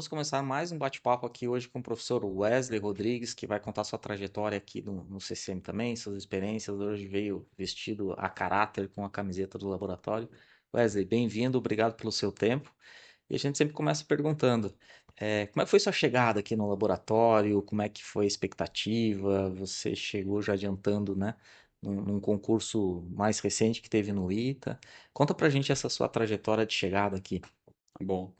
Vamos começar mais um bate-papo aqui hoje com o professor Wesley Rodrigues, que vai contar sua trajetória aqui no CCM também, suas experiências. Hoje veio vestido a caráter com a camiseta do laboratório. Wesley, bem-vindo, obrigado pelo seu tempo. E a gente sempre começa perguntando, como é que foi sua chegada aqui no laboratório? Como é que foi a expectativa? Você chegou já adiantando, né, num concurso mais recente que teve no ITA. Conta pra gente essa sua trajetória de chegada aqui. Tá bom.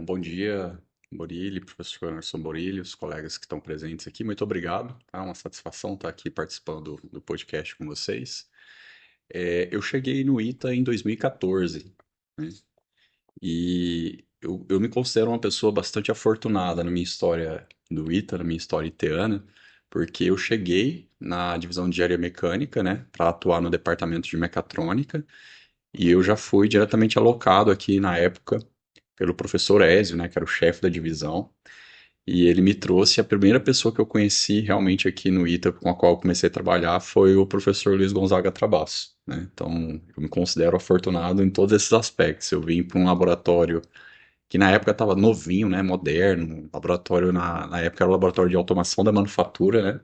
Bom dia, Borilli, professor Anderson Borilli, os colegas que estão presentes aqui. Muito obrigado. É uma satisfação estar aqui participando do podcast com vocês. Eu cheguei no ITA em 2014, né? E eu me considero uma pessoa bastante afortunada na minha história do ITA, na minha história iteana, porque eu cheguei na divisão de engenharia mecânica, né, para atuar no departamento de mecatrônica, e eu já fui diretamente alocado aqui na época pelo professor Ézio, né, que era o chefe da divisão, e ele me trouxe, a primeira pessoa que eu conheci realmente aqui no ITA, com a qual eu comecei a trabalhar, foi o professor Luiz Gonzaga Trabasso, né? Então, eu me considero afortunado em todos esses aspectos. Eu vim para um laboratório que na época estava novinho, né, moderno, laboratório na época era o laboratório de automação da manufatura, né?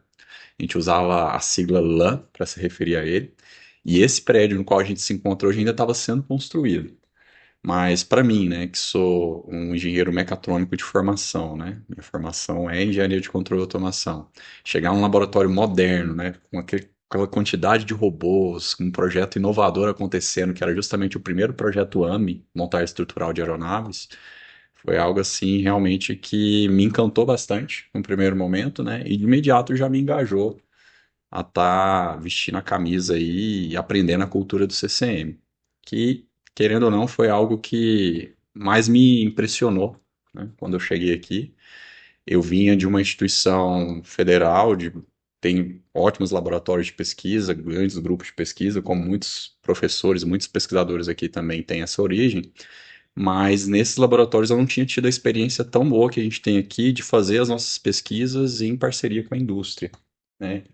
A gente usava a sigla LAN para se referir a ele. E esse prédio no qual a gente se encontra hoje ainda estava sendo construído. Mas para mim, né, que sou um engenheiro mecatrônico de formação, né, minha formação é engenharia de controle e automação. Chegar num laboratório moderno, né, com aquela quantidade de robôs, com um projeto inovador acontecendo, que era justamente o primeiro projeto AME, montagem estrutural de aeronaves, foi algo assim realmente que me encantou bastante no primeiro momento, né, e de imediato já me engajou a estar vestindo a camisa aí e aprendendo a cultura do CCM, que, querendo ou não, foi algo que mais me impressionou, né, quando eu cheguei aqui. Eu vinha de uma instituição federal, tem ótimos laboratórios de pesquisa, grandes grupos de pesquisa, como muitos professores, muitos pesquisadores aqui também têm essa origem, mas nesses laboratórios eu não tinha tido a experiência tão boa que a gente tem aqui de fazer as nossas pesquisas em parceria com a indústria, né?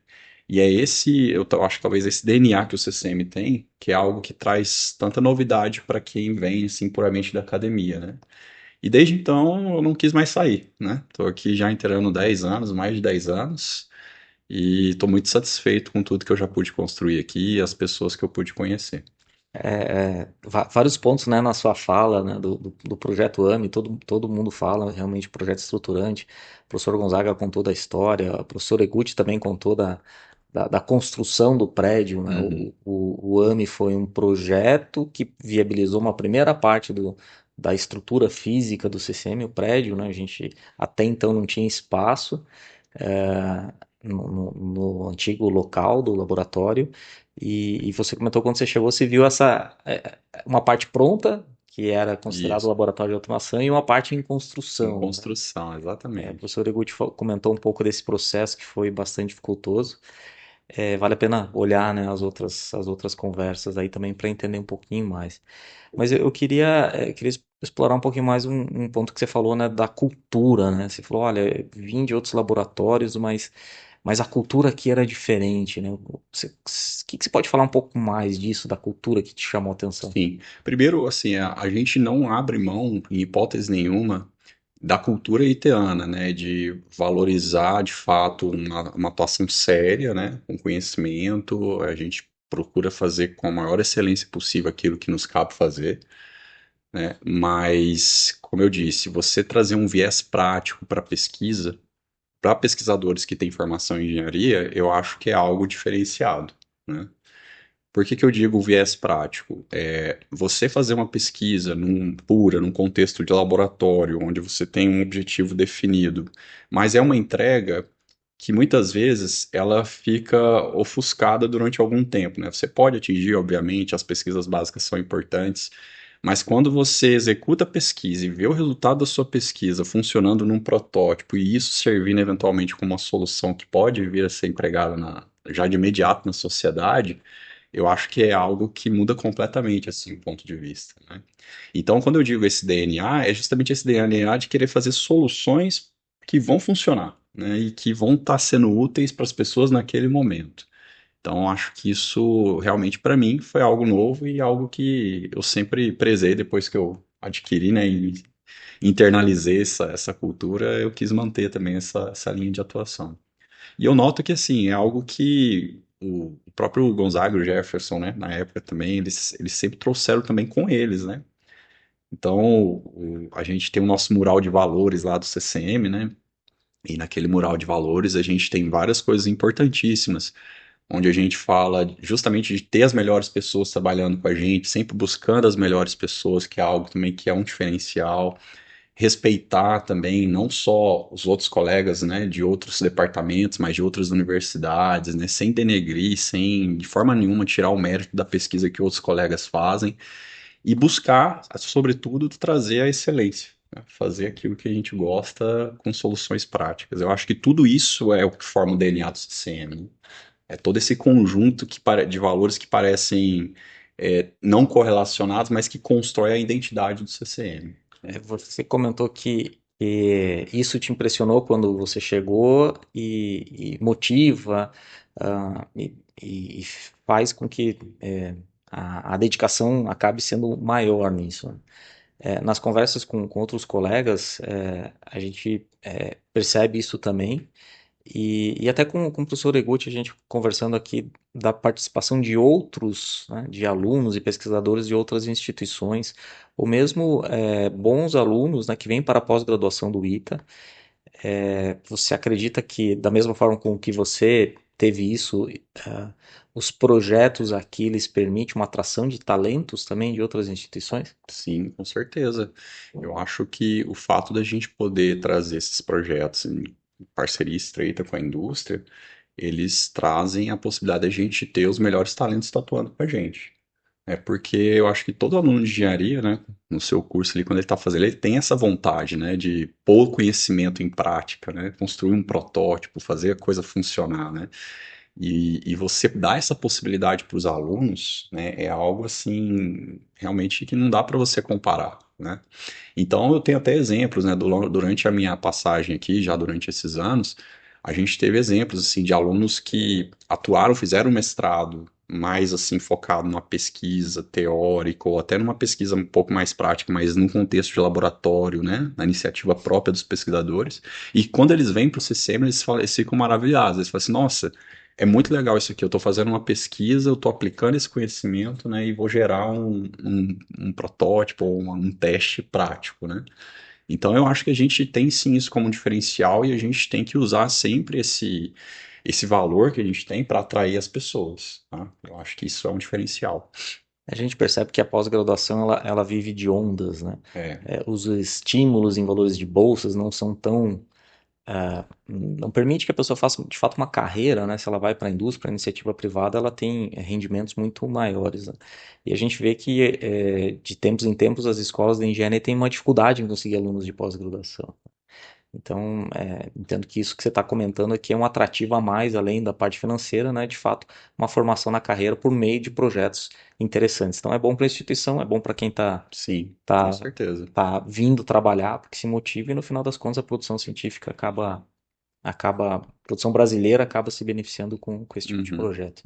E é esse, acho que talvez esse DNA que o CCM tem, que é algo que traz tanta novidade para quem vem assim puramente da academia, né? E desde então eu não quis mais sair, né? Tô aqui já inteirando 10 anos, mais de 10 anos, e estou muito satisfeito com tudo que eu já pude construir aqui e as pessoas que eu pude conhecer. Vários pontos, né, na sua fala, né, do projeto AME, todo mundo fala realmente projeto estruturante. O professor Gonzaga contou da história, o professor Eguchi também contou da construção do prédio, né? Uhum. O AME foi um projeto que viabilizou uma primeira parte da estrutura física do CCM, o prédio, né? A gente até então não tinha espaço no antigo local do laboratório. E você comentou quando você chegou, você viu uma parte pronta, que era considerado Isso, laboratório de automação, e uma parte em em construção, né? construção, O exatamente. professor Eguchi comentou um pouco desse processo que foi bastante dificultoso. Vale a pena olhar, né, as outras conversas aí também para entender um pouquinho mais. Mas eu queria explorar um pouquinho mais um ponto que você falou, né, da cultura, né? Você falou, olha, vim de outros laboratórios, mas a cultura aqui era diferente, né? Que você pode falar um pouco mais disso, da cultura que te chamou a atenção? Sim. Primeiro, assim, a gente não abre mão, em hipótese nenhuma, da cultura haitiana, né, de valorizar de fato uma atuação séria, né, com conhecimento, a gente procura fazer com a maior excelência possível aquilo que nos cabe fazer, né, mas, como eu disse, você trazer um viés prático para pesquisa, para pesquisadores que têm formação em engenharia, eu acho que é algo diferenciado, né. Por que que eu digo viés prático? Você fazer uma pesquisa num contexto de laboratório, onde você tem um objetivo definido, mas é uma entrega que muitas vezes ela fica ofuscada durante algum tempo, né? Você pode atingir, obviamente, as pesquisas básicas são importantes, mas quando você executa a pesquisa e vê o resultado da sua pesquisa funcionando num protótipo e isso servindo eventualmente como uma solução que pode vir a ser empregada já de imediato na sociedade, eu acho que é algo que muda completamente assim o ponto de vista, né? Então, quando eu digo esse DNA, é justamente esse DNA de querer fazer soluções que vão funcionar, né? E que vão estar sendo úteis para as pessoas naquele momento. Então, acho que isso realmente para mim foi algo novo e algo que eu sempre prezei depois que eu adquiri, né? internalizei essa cultura, eu quis manter também essa linha de atuação. E eu noto que, assim, é algo que o próprio Gonzaga e o Jefferson, né, na época também, eles sempre trouxeram também com eles, né? Então, a gente tem o nosso mural de valores lá do CCM, né? E naquele mural de valores a gente tem várias coisas importantíssimas, onde a gente fala justamente de ter as melhores pessoas trabalhando com a gente, sempre buscando as melhores pessoas, que é algo também que é um diferencial. Respeitar também não só os outros colegas, né, de outros departamentos, mas de outras universidades, né, sem denegrir, sem de forma nenhuma tirar o mérito da pesquisa que outros colegas fazem e buscar, sobretudo, trazer a excelência, né, fazer aquilo que a gente gosta com soluções práticas. Eu acho que tudo isso é o que forma o DNA do CCM, né? É todo esse conjunto de valores que parecem não correlacionados, mas que constrói a identidade do CCM. Você comentou que isso te impressionou quando você chegou e motiva e faz com que a dedicação acabe sendo maior nisso. Nas conversas com outros colegas, a gente percebe isso também. E até com o professor Eguchi, a gente conversando aqui da participação de outros, né, de alunos e pesquisadores de outras instituições, ou mesmo bons alunos, né, que vêm para a pós-graduação do ITA. Você acredita que, da mesma forma com que você teve isso, os projetos aqui eles permitem uma atração de talentos também de outras instituições? Sim, com certeza. Eu acho que o fato da gente poder trazer esses projetos em parceria estreita com a indústria, eles trazem a possibilidade da gente ter os melhores talentos tatuando com a gente. É porque eu acho que todo aluno de engenharia, né, no seu curso ali, quando ele está fazendo, ele tem essa vontade, né, de pôr o conhecimento em prática, né, construir um protótipo, fazer a coisa funcionar, né. E você dar essa possibilidade para os alunos, né, é algo assim, realmente que não dá para você comparar, né? Então eu tenho até exemplos, né, durante a minha passagem aqui, já durante esses anos, a gente teve exemplos assim de alunos que atuaram, fizeram mestrado mais assim focado numa pesquisa teórica ou até numa pesquisa um pouco mais prática, mas num contexto de laboratório, né, na iniciativa própria dos pesquisadores. E quando eles vêm para o CCM, eles ficam maravilhados. Eles falam assim, nossa, é muito legal isso aqui. Eu estou fazendo uma pesquisa, eu estou aplicando esse conhecimento, né, e vou gerar um protótipo ou um teste prático, né? Então eu acho que a gente tem sim isso como um diferencial e a gente tem que usar sempre esse valor que a gente tem para atrair as pessoas, tá? Eu acho que isso é um diferencial. A gente percebe que a pós-graduação ela vive de ondas, né? É, Os estímulos em valores de bolsas não são tão não permite que a pessoa faça de fato uma carreira, né? Se ela vai para a indústria, para a iniciativa privada, ela tem rendimentos muito maiores, né? E a gente vê que de tempos em tempos as escolas de engenharia têm uma dificuldade em conseguir alunos de pós-graduação. Então, entendo que isso que você está comentando aqui é um atrativo a mais, além da parte financeira, né? De fato, uma formação na carreira por meio de projetos interessantes. Então, é bom para a instituição, é bom para quem sim, com tá, certeza. tá vindo trabalhar, porque se motiva e no final das contas a produção científica a produção brasileira acaba se beneficiando com esse tipo de Uhum. projeto.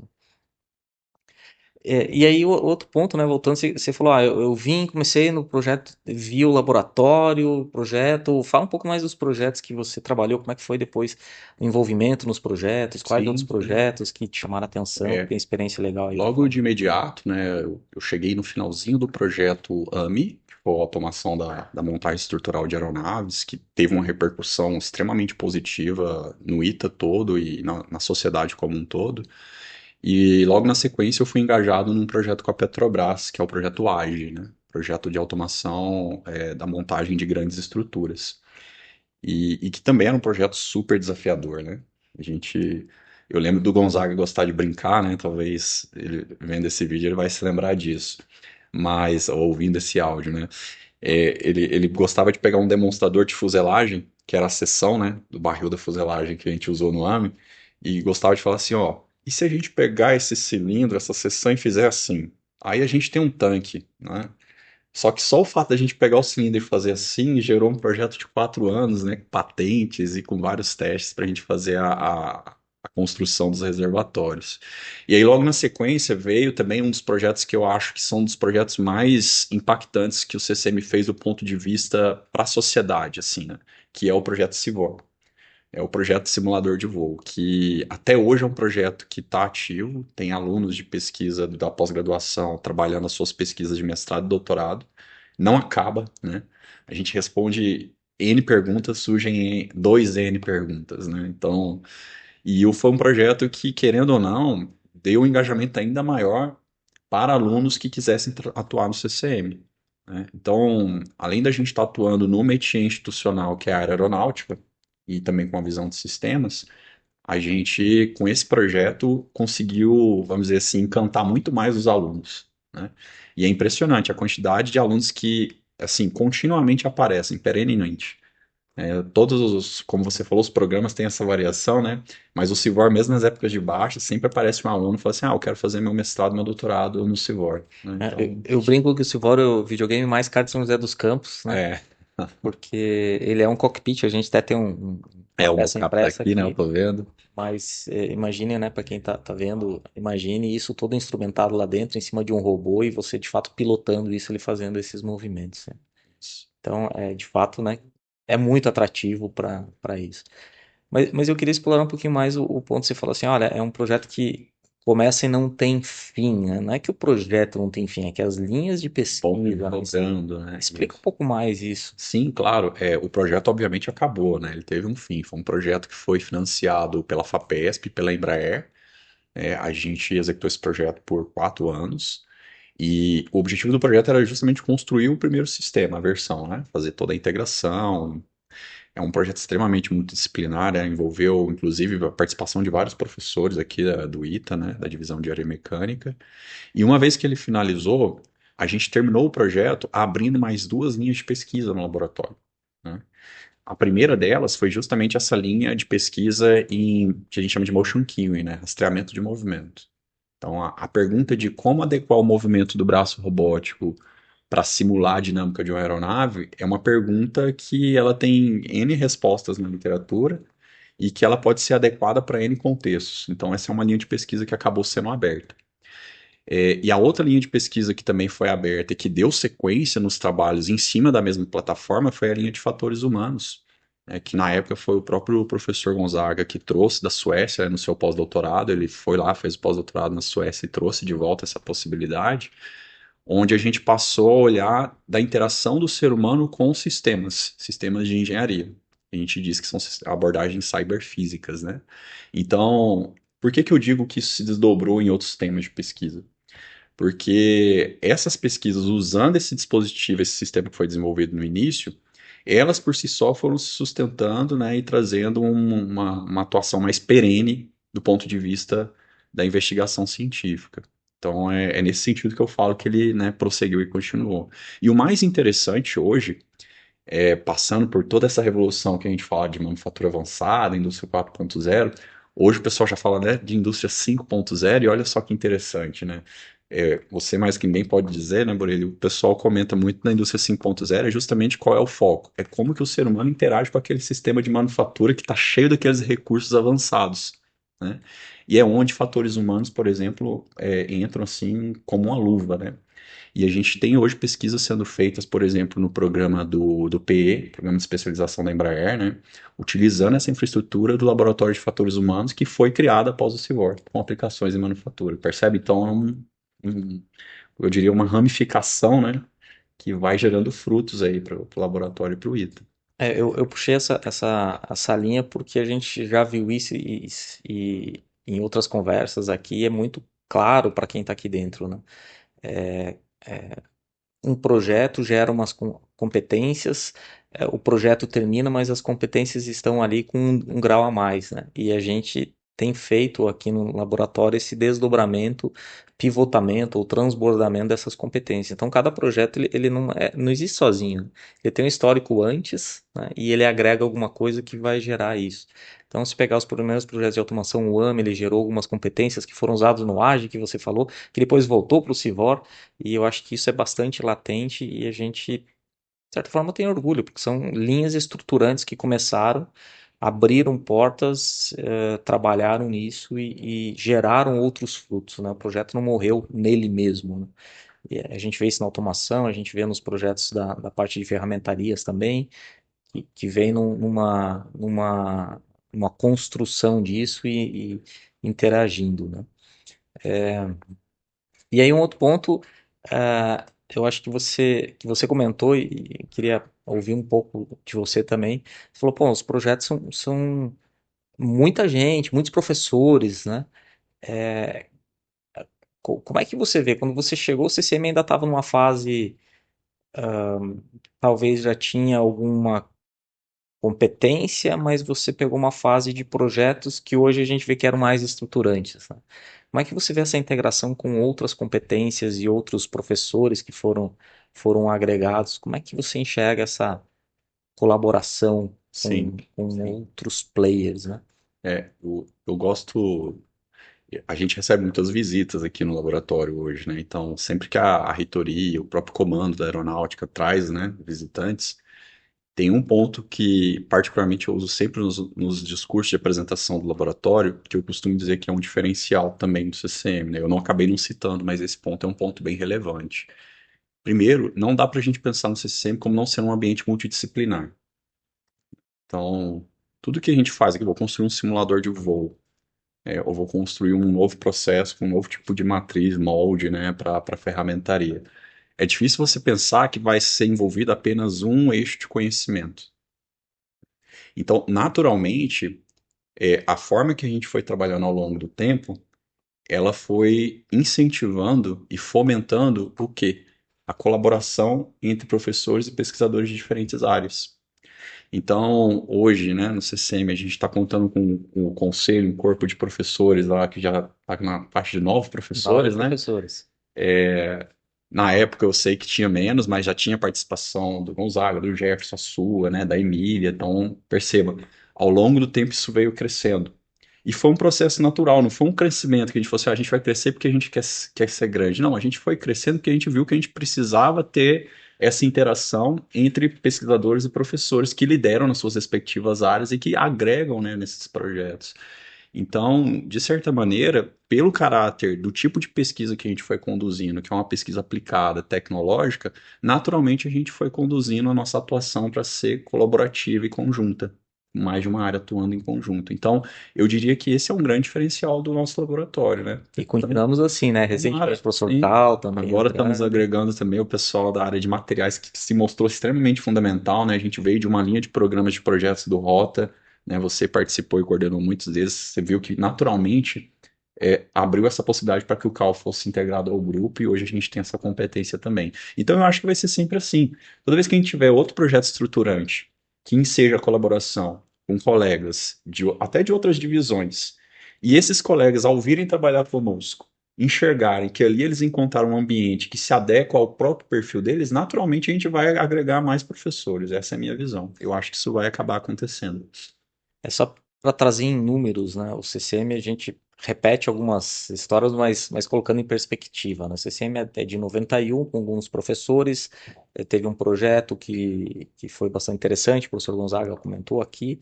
E aí, outro ponto, né, voltando, você falou, eu vim, comecei no projeto, vi o laboratório, o projeto, fala um pouco mais dos projetos que você trabalhou, como é que foi depois o envolvimento nos projetos, quais outros Sim, sim. projetos que te chamaram a atenção, que É, tem experiência legal aí para logo falar. de imediato, né, eu cheguei no finalzinho do projeto AMI, que foi a automação da montagem estrutural de aeronaves, que teve uma repercussão extremamente positiva no ITA todo e na sociedade como um todo. E logo na sequência eu fui engajado num projeto com a Petrobras, que é o projeto AGE, né? Projeto de automação da montagem de grandes estruturas. E que também era um projeto super desafiador, né? A gente, eu lembro do Gonzaga gostar de brincar, né? Talvez ele vendo esse vídeo ele vai se lembrar disso, mas ou ouvindo esse áudio, né? Ele gostava de pegar um demonstrador de fuselagem, que era a seção, né, do barril da fuselagem que a gente usou no AME, e gostava de falar assim, ó, e se a gente pegar esse cilindro, essa seção e fizer assim? Aí a gente tem um tanque, né? Só que só o fato da gente pegar o cilindro e fazer assim gerou um projeto de 4 anos, né? Com patentes e com vários testes para a gente fazer a construção dos reservatórios. E aí, logo na sequência, veio também um dos projetos que eu acho que são um dos projetos mais impactantes que o CCM fez do ponto de vista para a sociedade, assim, né? Que é o projeto Civor. É o projeto Simulador de Voo, que até hoje é um projeto que está ativo, tem alunos de pesquisa da pós-graduação trabalhando as suas pesquisas de mestrado e doutorado, não acaba, né? A gente responde N perguntas, surgem 2N perguntas, né? Então, foi um projeto que, querendo ou não, deu um engajamento ainda maior para alunos que quisessem atuar no CCM, né? Então, além da gente estar atuando no métier institucional, que é a área aeronáutica, e também com a visão de sistemas, a gente, com esse projeto, conseguiu, vamos dizer assim, encantar muito mais os alunos, né? E é impressionante a quantidade de alunos que, assim, continuamente aparecem, perenemente. Todos os, como você falou, os programas têm essa variação, né? Mas o Civor, mesmo nas épocas de baixa, sempre aparece um aluno e fala assim: ah, eu quero fazer meu mestrado, meu doutorado no Civor, né? Então, Eu brinco que o Silvoro é o videogame mais caro de São José dos Campos, né? é, Porque ele é um cockpit, a gente até tem uma o peça mockup tá impressa aqui, né? Eu aqui, tô vendo. mas imagine, né, para quem tá vendo, imagine isso todo instrumentado lá dentro, em cima de um robô, e você de fato pilotando isso, ele fazendo esses movimentos, né? Então, de fato, né, é muito atrativo para isso. Mas eu queria explorar um pouquinho mais o ponto que você falou assim, olha, é um projeto que começa e não tem fim, né? Não é que o projeto não tem fim, é que as linhas de Bom, pesquisa, né? dobrando, né? Explica um Isso. pouco mais isso. Sim, claro. O projeto obviamente acabou, né? Ele teve um fim. Foi um projeto que foi financiado pela FAPESP, pela Embraer. A gente executou esse projeto por 4 anos. E o objetivo do projeto era justamente construir o primeiro sistema, a versão, né? Fazer toda a integração. É um projeto extremamente multidisciplinar, né? Envolveu, inclusive, a participação de vários professores aqui do ITA, né? Da divisão de aeromecânica. E uma vez que ele finalizou, a gente terminou o projeto abrindo mais 2 linhas de pesquisa no laboratório, né? A primeira delas foi justamente essa linha de pesquisa que a gente chama de motion cueing, né? Rastreamento de movimento. Então, a pergunta de como adequar o movimento do braço robótico para simular a dinâmica de uma aeronave é uma pergunta que ela tem N respostas na literatura e que ela pode ser adequada para N contextos. Então, essa é uma linha de pesquisa que acabou sendo aberta. E a outra linha de pesquisa que também foi aberta e que deu sequência nos trabalhos em cima da mesma plataforma foi a linha de fatores humanos, que na época foi o próprio professor Gonzaga que trouxe da Suécia, no seu pós-doutorado. Ele foi lá, fez o pós-doutorado na Suécia e trouxe de volta essa possibilidade, onde a gente passou a olhar da interação do ser humano com sistemas de engenharia. A gente diz que são abordagens cyberfísicas, né? Então, por que que eu digo que isso se desdobrou em outros temas de pesquisa? Porque essas pesquisas, usando esse dispositivo, esse sistema que foi desenvolvido no início, elas por si só foram se sustentando, né, e trazendo uma atuação mais perene do ponto de vista da investigação científica. Então é nesse sentido que eu falo que ele, né, prosseguiu e continuou. E o mais interessante hoje, passando por toda essa revolução que a gente fala de manufatura avançada, indústria 4.0, hoje o pessoal já fala, né, de indústria 5.0, e olha só que interessante, né? Você mais que ninguém pode dizer, né, Borelli? O pessoal comenta muito na indústria 5.0 é justamente qual é o foco. É como que o ser humano interage com aquele sistema de manufatura que está cheio daqueles recursos avançados, né? E é onde fatores humanos, por exemplo, entram assim como uma luva, né? E a gente tem hoje pesquisas sendo feitas, por exemplo, no programa do PE, Programa de Especialização da Embraer, né? Utilizando essa infraestrutura do Laboratório de Fatores Humanos que foi criada após o CIVOR, com aplicações em manufatura. Percebe? Então, eu diria uma ramificação, né? Que vai gerando frutos aí para o laboratório e para o ITA. Eu puxei essa linha porque a gente já viu isso e em outras conversas aqui é muito claro para quem está aqui dentro, né? É, um projeto gera umas competências, o projeto termina, mas as competências estão ali com um grau a mais, né? E a gente tem feito aqui no laboratório esse desdobramento, pivotamento ou transbordamento dessas competências. Então, cada projeto ele não existe sozinho. Ele tem um histórico antes, né? E ele agrega alguma coisa que vai gerar isso. Então, se pegar os primeiros projetos de automação, o AME, ele gerou algumas competências que foram usadas no AGE, que você falou, que depois voltou para o CIVOR, e eu acho que isso é bastante latente e a gente, de certa forma, tem orgulho, porque são linhas estruturantes que começaram abriram portas, trabalharam nisso e geraram outros frutos, né? O projeto não morreu nele mesmo, né? E a gente vê isso na automação, a gente vê nos projetos da parte de ferramentarias também, que vem numa construção disso e interagindo, né? E aí um outro ponto, eu acho que você comentou e queria ouvir um pouco de você também. Você falou, pô, os projetos são muita gente, muitos professores, né? Como é que você vê? Quando você chegou, o CCM ainda estava numa fase, talvez já tinha alguma competência, mas você pegou uma fase de projetos que hoje a gente vê que eram mais estruturantes, né? Como é que você vê essa integração com outras competências e outros professores que foram agregados? Como é que você enxerga essa colaboração Sim, com sim. outros players, né? Eu gosto. A gente recebe muitas visitas aqui no laboratório hoje, né? Então, sempre que a reitoria, o próprio comando da aeronáutica traz, né, visitantes, tem um ponto que, particularmente, eu uso sempre nos discursos de apresentação do laboratório, que eu costumo dizer que é um diferencial também do CCM, né? Eu não acabei não citando, mas esse ponto é um ponto bem relevante. Primeiro, não dá para a gente pensar no CCM como não sendo um ambiente multidisciplinar. Então, tudo que a gente faz aqui, vou construir um simulador de voo, eu vou construir um novo processo com um novo tipo de matriz, molde, né, para ferramentaria. É difícil você pensar que vai ser envolvido apenas um eixo de conhecimento. Então, naturalmente, a forma que a gente foi trabalhando ao longo do tempo, ela foi incentivando e fomentando o quê? A colaboração entre professores e pesquisadores de diferentes áreas. Então, hoje, né, no CCM, a gente está contando com o conselho, um corpo de professores lá, que já está na parte de 9 Nove professores, né? professores. Na época eu sei que tinha menos, mas já tinha participação do Gonzaga, do Jefferson, a sua, né, da Emília. Então, perceba, ao longo do tempo isso veio crescendo. E foi um processo natural, não foi um crescimento que a gente fosse, a gente vai crescer porque a gente quer ser grande. Não, a gente foi crescendo porque a gente viu que a gente precisava ter essa interação entre pesquisadores e professores que lideram nas suas respectivas áreas e que agregam, né, nesses projetos. Então, de certa maneira, pelo caráter do tipo de pesquisa que a gente foi conduzindo, que é uma pesquisa aplicada, tecnológica, naturalmente a gente foi conduzindo a nossa atuação para ser colaborativa e conjunta, mais de uma área atuando em conjunto. Então, eu diria que esse é um grande diferencial do nosso laboratório, né? E Então, continuamos assim, né? Recentemente tomara, o professor sim. Tal também Agora estamos entrando. agregando também o pessoal da área de materiais, que se mostrou extremamente fundamental, né? A gente veio de uma linha de programas de projetos do Rota, né? Você participou e coordenou muitos deles. Você viu que naturalmente abriu essa possibilidade para que o CAL fosse integrado ao grupo e hoje a gente tem essa competência também. Então eu acho que vai ser sempre assim. Toda vez que a gente tiver outro projeto estruturante que enseja a colaboração com colegas até de outras divisões, e esses colegas, ao virem trabalhar conosco, enxergarem que ali eles encontraram um ambiente que se adequa ao próprio perfil deles, naturalmente a gente vai agregar mais professores. Essa é a minha visão. Eu acho que isso vai acabar acontecendo. É só para trazer em números, né? O CCM a gente repete algumas histórias, mas colocando em perspectiva, né? O CCM é de 91, com alguns professores. Teve um projeto que foi bastante interessante, o professor Gonzaga comentou aqui.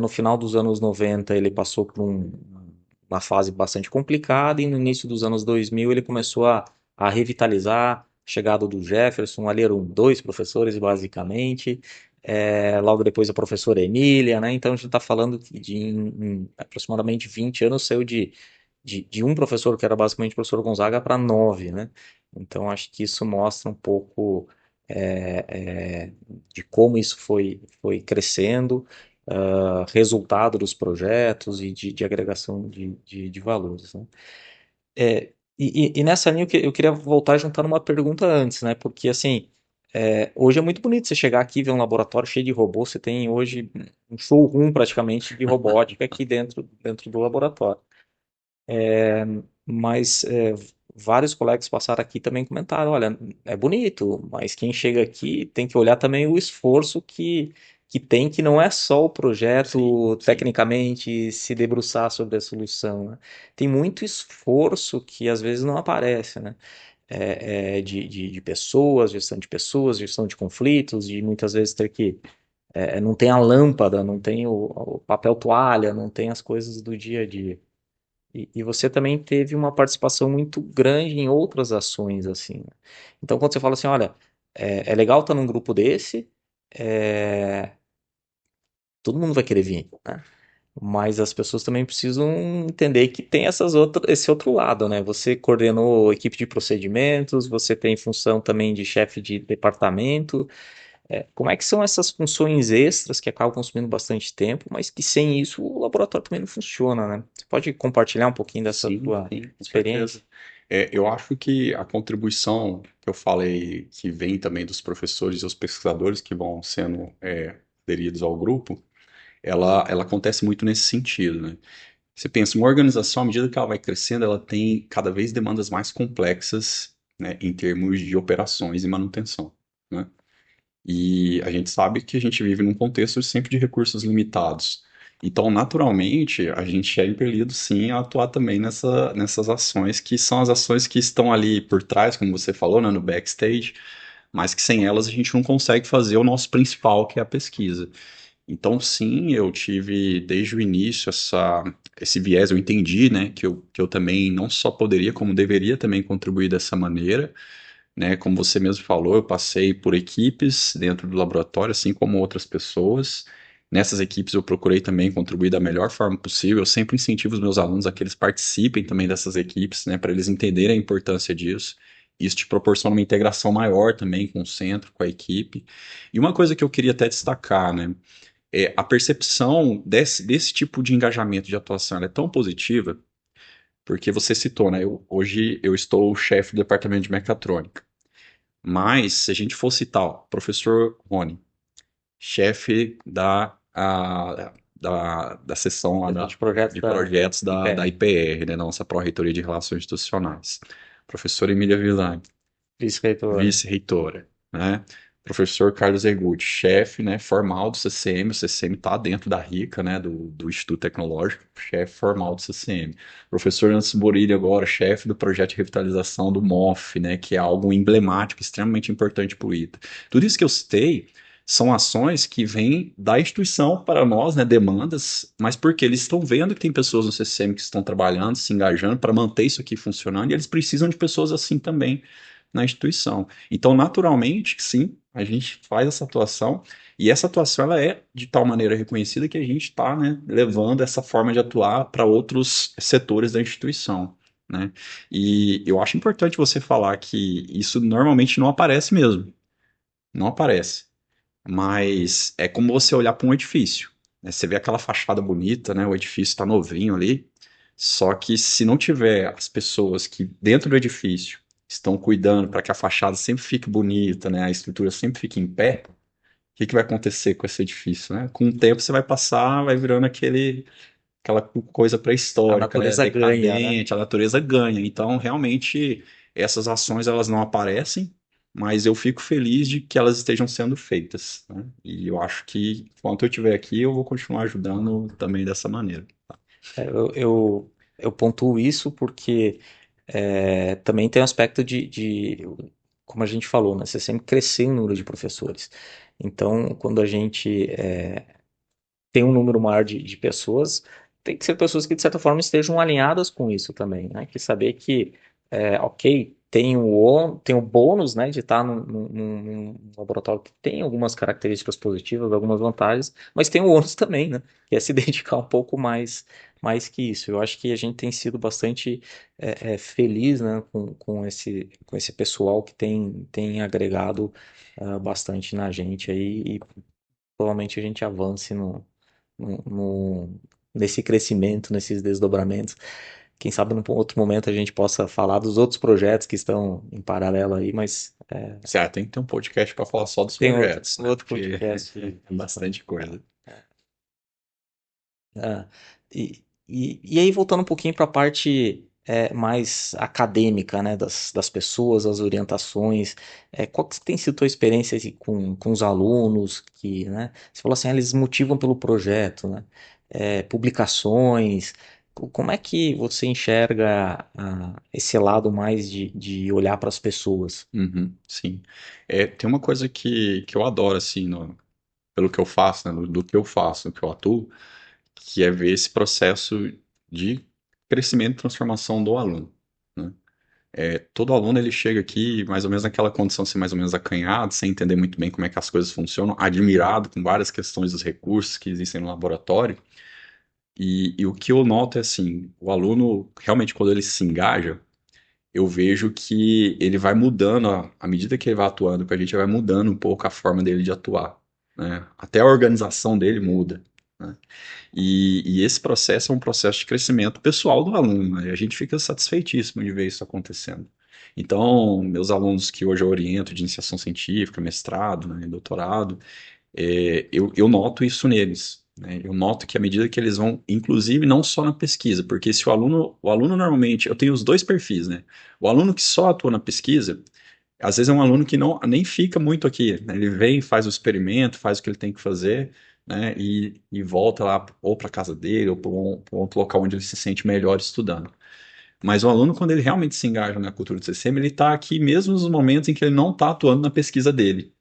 No final dos anos 90, ele passou por uma fase bastante complicada, e no início dos anos 2000 ele começou a revitalizar. A chegada do Jefferson, ali eram dois professores, basicamente. Logo depois a professora Emília, né? Então a gente está falando que em aproximadamente 20 anos saiu de um professor, que era basicamente o professor Gonzaga, para nove, né? Então acho que isso mostra um pouco é, é, de como isso foi crescendo, resultado dos projetos e de agregação de valores, né? E nessa linha eu queria voltar juntando uma pergunta antes, né? Porque assim, hoje é muito bonito você chegar aqui e ver um laboratório cheio de robôs. Você tem hoje um showroom praticamente de robótica aqui dentro do laboratório. Mas vários colegas passaram aqui também comentaram, olha, é bonito, mas quem chega aqui tem que olhar também o esforço que tem, que não é só o Sim, projeto sim. tecnicamente se debruçar sobre a solução, né? Tem muito esforço que às vezes não aparece, né? De pessoas, gestão de conflitos, de muitas vezes ter que não tem a lâmpada, não tem o papel toalha, não tem as coisas do dia a dia. E você também teve uma participação muito grande em outras ações, assim, né? Então, quando você fala assim, olha, é legal estar num grupo desse, é, todo mundo vai querer vir, né? Mas as pessoas também precisam entender que tem esse outro lado, né? Você coordenou equipe de procedimentos, você tem função também de chefe de departamento. Como é que são essas funções extras que acabam consumindo bastante tempo, mas que sem isso o laboratório também não funciona, né? Você pode compartilhar um pouquinho dessa Sim, tua sim, com experiência? certeza. Eu acho que a contribuição que eu falei, que vem também dos professores e os pesquisadores que vão sendo aderidos ao grupo, ela acontece muito nesse sentido, né? Você pensa, uma organização, à medida que ela vai crescendo, ela tem cada vez demandas mais complexas, né, em termos de operações e manutenção, né? E a gente sabe que a gente vive num contexto sempre de recursos limitados. Então, naturalmente, a gente é impelido, sim, a atuar também nessas ações, que são as ações que estão ali por trás, como você falou, né, no backstage, mas que sem elas a gente não consegue fazer o nosso principal, que é a pesquisa. Então, sim, eu tive desde o início esse viés, eu entendi, né, que eu também não só poderia, como deveria também contribuir dessa maneira, né? Como você mesmo falou, eu passei por equipes dentro do laboratório, assim como outras pessoas. Nessas equipes eu procurei também contribuir da melhor forma possível. Eu sempre incentivo os meus alunos a que eles participem também dessas equipes, né, para eles entenderem a importância disso. Isso te proporciona uma integração maior também com o centro, com a equipe. E uma coisa que eu queria até destacar, né, é a percepção desse tipo de engajamento de atuação, ela é tão positiva, porque você citou, né, hoje eu estou chefe do departamento de mecatrônica. Mas, se a gente for citar o professor Rony, chefe da seção lá De projetos de da projetos da IPR, IPR, né, da nossa Pró-Reitoria de Relações Institucionais. Professora Emília Villani, vice-reitora. vice-reitora, né? Professor Carlos Erguti, chefe, né, formal do CCM. O CCM está dentro da RICA, né, do Instituto Tecnológico, chefe formal do CCM. Professor Anderson Borilli agora, chefe do projeto de revitalização do MOF, né, que é algo emblemático, extremamente importante para o ITA. Tudo isso que eu citei são ações que vêm da instituição para nós, né, demandas, mas porque eles estão vendo que tem pessoas no CCM que estão trabalhando, se engajando para manter isso aqui funcionando, e eles precisam de pessoas assim também na instituição. Então, naturalmente, sim, a gente faz essa atuação e essa atuação ela é de tal maneira reconhecida que a gente está, né, levando essa forma de atuar para outros setores da instituição. Né? E eu acho importante você falar que isso normalmente não aparece mesmo, não aparece. Mas é como você olhar para um edifício. Né? Você vê aquela fachada bonita, né? O edifício está novinho ali. Só que se não tiver as pessoas que dentro do edifício estão cuidando para que a fachada sempre fique bonita, né? A estrutura sempre fique em pé, o que que vai acontecer com esse edifício, né? Com o tempo você vai passar, vai virando aquela coisa A pré-histórica, né? natureza ganha, né? Decadente, a natureza ganha. Então, realmente, essas ações elas não aparecem, mas eu fico feliz de que elas estejam sendo feitas, né? E eu acho que, enquanto eu estiver aqui, eu vou continuar ajudando também dessa maneira. Eu pontuo isso porque também tem o aspecto como a gente falou, né? Você sempre crescer em número de professores. Então, quando a gente tem um número maior de pessoas, tem que ser pessoas que, de certa forma, estejam alinhadas com isso também, né? Que saber que, ok, tem o bônus, né, de estar num laboratório que tem algumas características positivas, algumas vantagens, mas tem o ônus também, né? Que é se dedicar um pouco mais que isso. Eu acho que a gente tem sido bastante feliz, né, com esse pessoal que tem agregado bastante na gente aí e provavelmente a gente avance no- no- nesse crescimento, nesses desdobramentos. Quem sabe num outro momento a gente possa falar dos outros projetos que estão em paralelo aí, mas Certo, tem que ter um podcast para falar só dos tem outro, projetos, né? outro Porque podcast. é bastante coisa. Ah, e aí, voltando um pouquinho para a parte mais acadêmica, né, das pessoas, as orientações, qual que tem sido a tua experiência assim, com os alunos que, né, você falou assim, eles motivam pelo projeto, né, publicações, como é que você enxerga esse lado mais de olhar para as pessoas? Uhum, sim. Tem uma coisa que eu adoro, assim, pelo que eu faço, né, do que eu faço, do que eu atuo, que é ver esse processo de crescimento e transformação do aluno, né? Todo aluno ele chega aqui mais ou menos naquela condição, assim, mais ou menos acanhado, sem entender muito bem como é que as coisas funcionam, admirado com várias questões dos recursos que existem no laboratório. E o que eu noto é assim, o aluno realmente quando ele se engaja, eu vejo que ele vai mudando, à medida que ele vai atuando com a gente, vai mudando um pouco a forma dele de atuar, né? Até a organização dele muda, né? E esse processo é um processo de crescimento pessoal do aluno, né? E a gente fica satisfeitíssimo de ver isso acontecendo. Então, meus alunos que hoje eu oriento de iniciação científica, mestrado, né, doutorado, eu noto isso neles, né? Eu noto que à medida que eles vão, inclusive não só na pesquisa, porque se o aluno normalmente, eu tenho os dois perfis, né? O aluno que só atua na pesquisa, às vezes é um aluno que não nem fica muito aqui, né? Ele vem, faz o experimento, faz o que ele tem que fazer, né? E volta lá ou para casa dele ou para um outro local onde ele se sente melhor estudando. Mas o aluno, quando ele realmente se engaja na cultura do CCM, ele está aqui mesmo nos momentos em que ele não está atuando na pesquisa dele.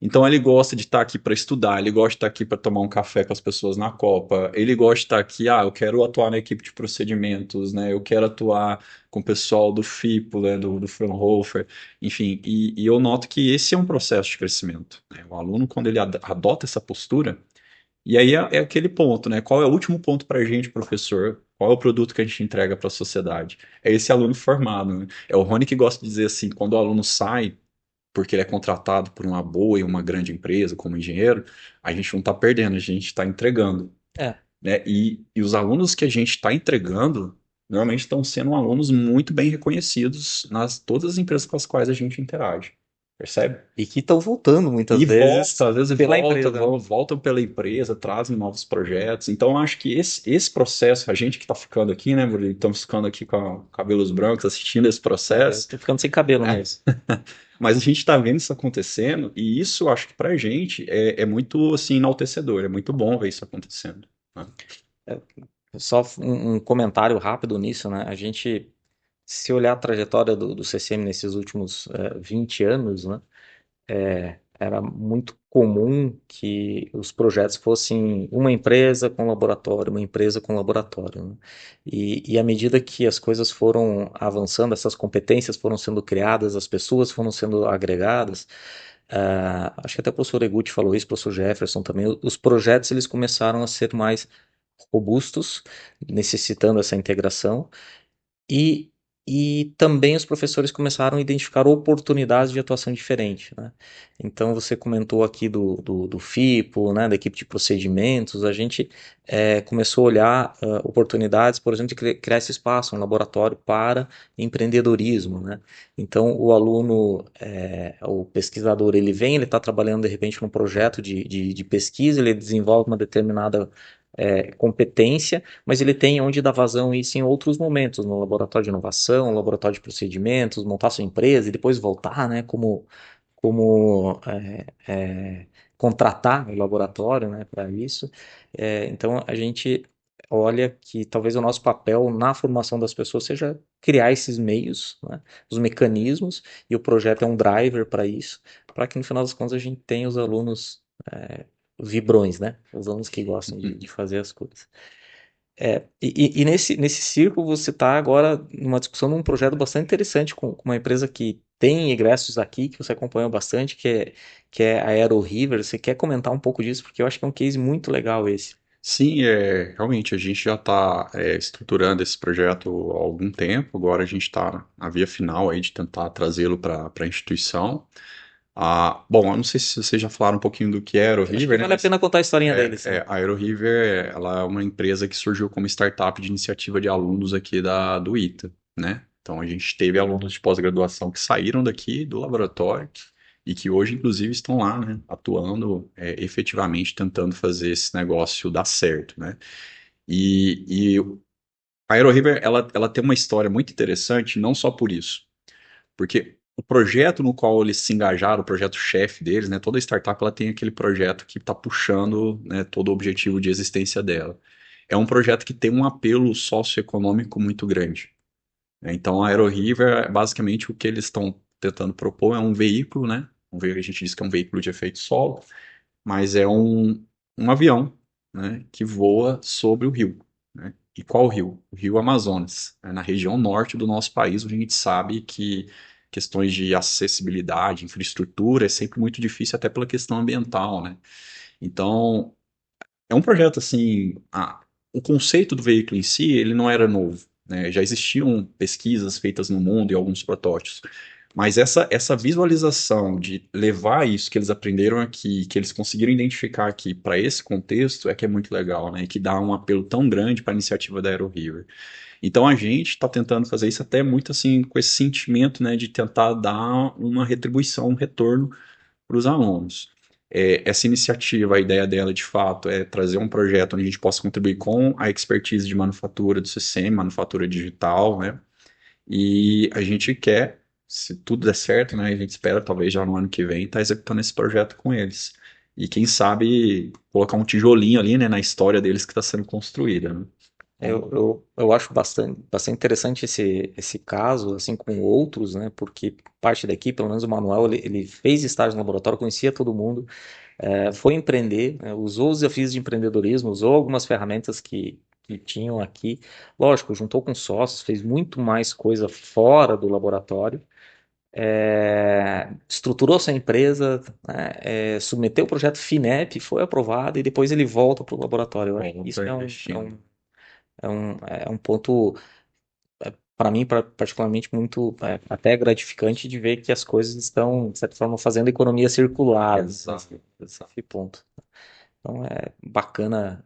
Então ele gosta de estar aqui para estudar, ele gosta de estar aqui para tomar um café com as pessoas na Copa, ele gosta de estar aqui, eu quero atuar na equipe de procedimentos, né? Eu quero atuar com o pessoal do FIPO, né? Do Fraunhofer, enfim, e eu noto que esse é um processo de crescimento, né? O aluno, quando ele adota essa postura, e aí é aquele ponto, né? Qual é o último ponto para a gente, professor? Qual é o produto que a gente entrega para a sociedade? É esse aluno formado, né? É o Rony que gosta de dizer assim, quando o aluno sai porque ele é contratado por uma boa e uma grande empresa como engenheiro, a gente não está perdendo, a gente está entregando, É. né? E os alunos que a gente está entregando normalmente estão sendo alunos muito bem reconhecidos nas todas as empresas com as quais a gente interage, percebe? E que estão voltando muitas E vezes volta, às vezes pela empresa, né? voltam pela empresa, trazem novos projetos. Então, eu acho que esse processo, a gente que está ficando aqui, né, Murilo? Estamos ficando aqui com cabelos brancos, assistindo esse Eu processo, tô ficando sem cabelo né? mesmo. Mas a gente está vendo isso acontecendo e isso eu acho que para a gente é muito assim enaltecedor, é muito bom ver isso acontecendo, né? É, só um comentário rápido nisso, né? A gente, se olhar a trajetória do CCM nesses últimos 20 anos, né? Era muito comum que os projetos fossem uma empresa com laboratório, uma empresa com laboratório, né? E à medida que as coisas foram avançando, essas competências foram sendo criadas, as pessoas foram sendo agregadas, acho que até o professor Eguchi falou isso, o professor Jefferson também, os projetos eles começaram a ser mais robustos, necessitando essa integração, e, e também os professores começaram a identificar oportunidades de atuação diferente, né? Então, você comentou aqui do FIPO, né, da equipe de procedimentos, a gente começou a olhar oportunidades, por exemplo, de criar esse espaço, um laboratório para empreendedorismo, né? Então, o aluno, o pesquisador, ele vem, ele está trabalhando, de repente, num projeto de pesquisa, ele desenvolve uma determinada competência, mas ele tem onde dar vazão a isso em outros momentos, no laboratório de inovação, no laboratório de procedimentos, montar sua empresa e depois voltar, né, como contratar o laboratório, né, para isso. Então a gente olha que talvez o nosso papel na formação das pessoas seja criar esses meios, né, os mecanismos, e o projeto é um driver para isso, para que no final das contas a gente tenha os alunos vibrões, né? Os alunos que gostam de fazer as coisas. E nesse círculo você está agora numa discussão num projeto bastante interessante com uma empresa que tem egressos aqui, que você acompanhou bastante, que é a Aero River. Você quer comentar um pouco disso? Porque eu acho que é um case muito legal esse. Sim, realmente a gente já está estruturando esse projeto há algum tempo. Agora a gente está na via final aí de tentar trazê-lo para a instituição. Bom, eu não sei se vocês já falaram um pouquinho do que é a Eu acho que AeroRiver, né? vale a Mas pena contar a historinha deles, né? a AeroRiver, ela é uma empresa que surgiu como startup de iniciativa de alunos aqui do ITA, né? Então a gente teve alunos de pós-graduação que saíram daqui do laboratório e que hoje, inclusive, estão lá, né? Atuando efetivamente tentando fazer esse negócio dar certo, né? E a AeroRiver, ela tem uma história muito interessante, não só por isso, porque o projeto no qual eles se engajaram, o projeto chefe deles, né? Toda startup ela tem aquele projeto que está puxando, né, todo o objetivo de existência dela. É um projeto que tem um apelo socioeconômico muito grande, né? Então a AeroRiver, basicamente o que eles estão tentando propor é um veículo, né? A gente diz que é um veículo de efeito solo, mas é um avião, né, que voa sobre o rio, né? E qual rio? O Rio Amazonas, né, na região norte do nosso país, onde a gente sabe que questões de acessibilidade, infraestrutura, é sempre muito difícil, até pela questão ambiental, né? Então, é um projeto assim, o conceito do veículo em si, ele não era novo, né? Já existiam pesquisas feitas no mundo e alguns protótipos. Mas essa visualização de levar isso que eles aprenderam aqui, que eles conseguiram identificar aqui para esse contexto, é que é muito legal, né? E que dá um apelo tão grande para a iniciativa da AeroRiver. Então a gente está tentando fazer isso até muito assim, com esse sentimento, né, de tentar dar uma retribuição, um retorno para os alunos. Essa iniciativa, a ideia dela de fato é trazer um projeto onde a gente possa contribuir com a expertise de manufatura do CCM, manufatura digital, né? E a gente quer, se tudo der certo, né? A gente espera talvez já no ano que vem estar executando esse projeto com eles. E quem sabe colocar um tijolinho ali, né, na história deles que está sendo construída, né? Então, Eu acho bastante interessante esse caso, assim como outros, né? Porque parte daqui, pelo menos o Manuel, ele fez estágio no laboratório, conhecia todo mundo, foi empreender, né, usou os desafios de empreendedorismo, usou algumas ferramentas que tinham aqui. Lógico, juntou com sócios, fez muito mais coisa fora do laboratório, estruturou sua empresa, né, submeteu o projeto FINEP, foi aprovado e depois ele volta para o laboratório. Eu acho que isso estou investindo. é um ponto, para mim, particularmente, muito até gratificante de ver que as coisas estão, de certa forma, fazendo economia circular Exato, exato. nesse ponto. Então é bacana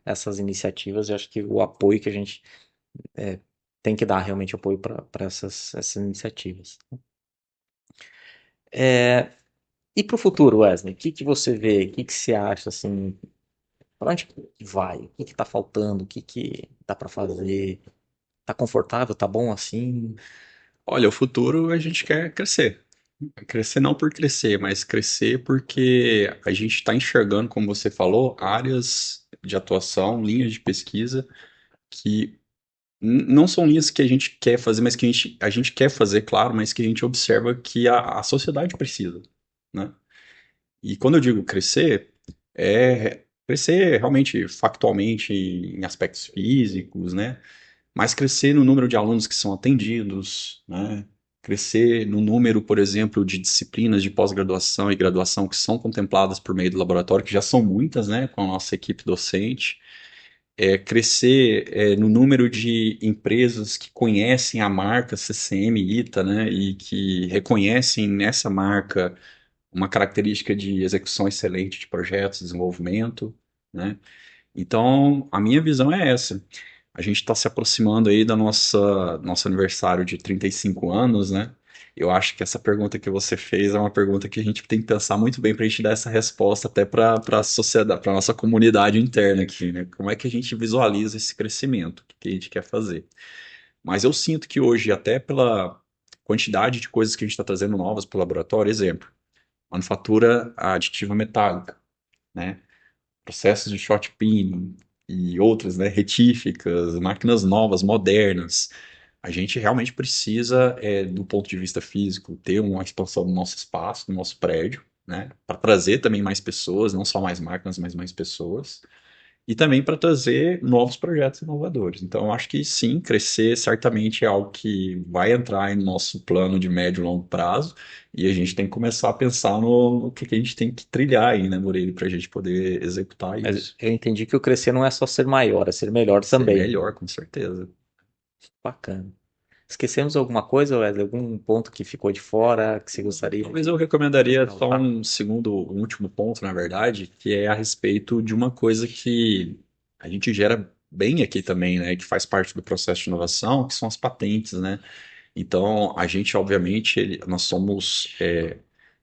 essas iniciativas e acho que o apoio que a gente é, tem que dar realmente apoio para essas iniciativas. É, e para o futuro, Wesley, o que que você vê, o que que você acha assim, para onde que vai? O que que está faltando? O que que dá para fazer? Tá confortável? Tá bom assim? Olha, o futuro a gente quer crescer. Crescer não por crescer, mas crescer porque a gente está enxergando, como você falou, áreas de atuação, linhas de pesquisa que não são linhas que a gente quer fazer, mas que a gente quer fazer, claro, mas que a gente observa que a sociedade precisa, né? E quando eu digo crescer, é crescer realmente factualmente em aspectos físicos, né? Mas crescer no número de alunos que são atendidos, né? Crescer no número, por exemplo, de disciplinas de pós-graduação e graduação que são contempladas por meio do laboratório, que já são muitas, né, com a nossa equipe docente. Crescer no número de empresas que conhecem a marca CCM ITA, né, e que reconhecem nessa marca uma característica de execução excelente de projetos, desenvolvimento, né? Então, a minha visão é essa. A gente está se aproximando aí da nosso aniversário de 35 anos, né? Eu acho que essa pergunta que você fez é uma pergunta que a gente tem que pensar muito bem para a gente dar essa resposta até para a sociedade, para a nossa comunidade interna aqui, né? Como é que a gente visualiza esse crescimento? O que a gente quer fazer? Mas eu sinto que hoje, até pela quantidade de coisas que a gente está trazendo novas para o laboratório, exemplo, manufatura aditiva metálica, né? Processos de shot peening e outras, né, retíficas, máquinas novas, modernas. A gente realmente precisa, do ponto de vista físico, ter uma expansão do nosso espaço, do nosso prédio, né, para trazer também mais pessoas, não só mais máquinas, mas mais pessoas, e também para trazer novos projetos inovadores. Então, eu acho que sim, crescer certamente é algo que vai entrar em nosso plano de médio e longo prazo, e a gente tem que começar a pensar no que a gente tem que trilhar aí, né, Murilo, para a gente poder executar Mas isso. eu entendi que o crescer não é só ser maior, é ser melhor Ser também. melhor, com certeza. Bacana. Esquecemos alguma coisa, Wesley? Algum ponto que ficou de fora que você gostaria Talvez de eu recomendaria só ressaltar? um segundo, um último ponto, na verdade, que é a respeito de uma coisa que a gente gera bem aqui também, né, que faz parte do processo de inovação, que são as patentes, né? Então, a gente, obviamente, nós somos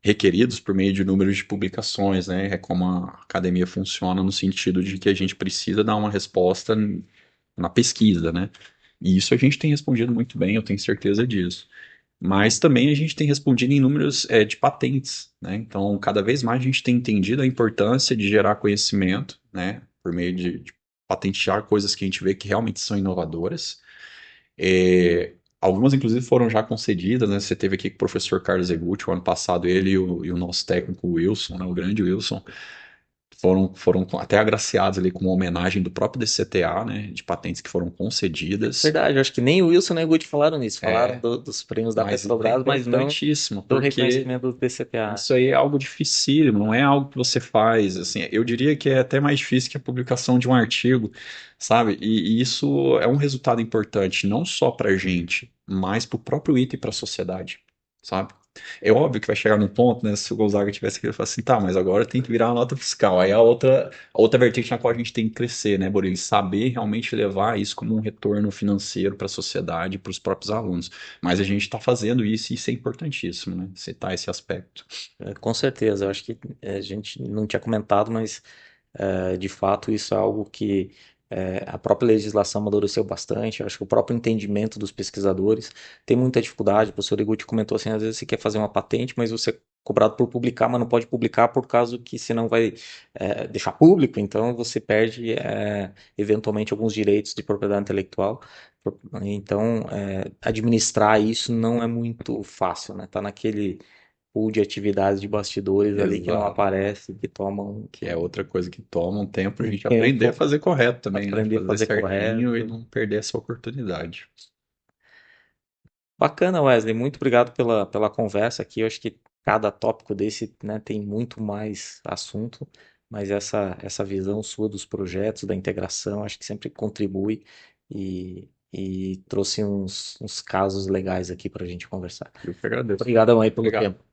requeridos por meio de números de publicações, né? É como a academia funciona no sentido de que a gente precisa dar uma resposta na pesquisa, né? E isso a gente tem respondido muito bem, eu tenho certeza disso. Mas também a gente tem respondido em números de patentes, né? Então, cada vez mais a gente tem entendido a importância de gerar conhecimento, né? Por meio de patentear coisas que a gente vê que realmente são inovadoras. Algumas, inclusive, foram já concedidas, né? Você teve aqui com o professor Carlos Egutti, o ano passado, ele e o nosso técnico Wilson, né? O grande Wilson. foram até agraciados ali com uma homenagem do próprio DCTA, né, de patentes que foram concedidas. Verdade, eu acho que nem o Wilson nem o Gucci falaram nisso. Falaram É, dos prêmios da mas isso é Petrobras, mas não importantíssimo, do porque reconhecimento do TCPA. isso aí é algo dificílimo, não é algo que você faz, assim, eu diria que é até mais difícil que a publicação de um artigo, sabe? E isso é um resultado importante, não só para a gente, mas para o próprio item e para a sociedade, sabe? É óbvio que vai chegar num ponto, né? Se o Gonzaga tivesse aqui, ele fala assim, tá, mas agora tem que virar uma nota fiscal. Aí a outra vertente na qual a gente tem que crescer, né, Boril? Saber realmente levar isso como um retorno financeiro para a sociedade, para os próprios alunos. Mas a gente está fazendo isso e isso é importantíssimo, né? Citar esse aspecto. Com certeza, eu acho que a gente não tinha comentado, mas de fato isso é algo que a própria legislação amadureceu bastante. Eu acho que o próprio entendimento dos pesquisadores tem muita dificuldade. O professor Iguchi comentou assim, às vezes você quer fazer uma patente, mas você é cobrado por publicar, mas não pode publicar por causa que senão vai deixar público, então você perde eventualmente alguns direitos de propriedade intelectual. Então, administrar isso não é muito fácil, né? Tá naquele pool de atividades de bastidores ali que não Exato. aparece, que tomam Que é outra coisa que toma um tempo a um gente aprender a tempo fazer correto também, né? aprender a Fazer fazer certinho e correto. não perder essa oportunidade. Bacana, Wesley. Muito obrigado pela conversa aqui. Eu acho que cada tópico desse, né, tem muito mais assunto, mas essa visão sua dos projetos, da integração, acho que sempre contribui e trouxe uns casos legais aqui para a gente conversar. Eu que agradeço. Obrigadão aí pelo Obrigado. tempo.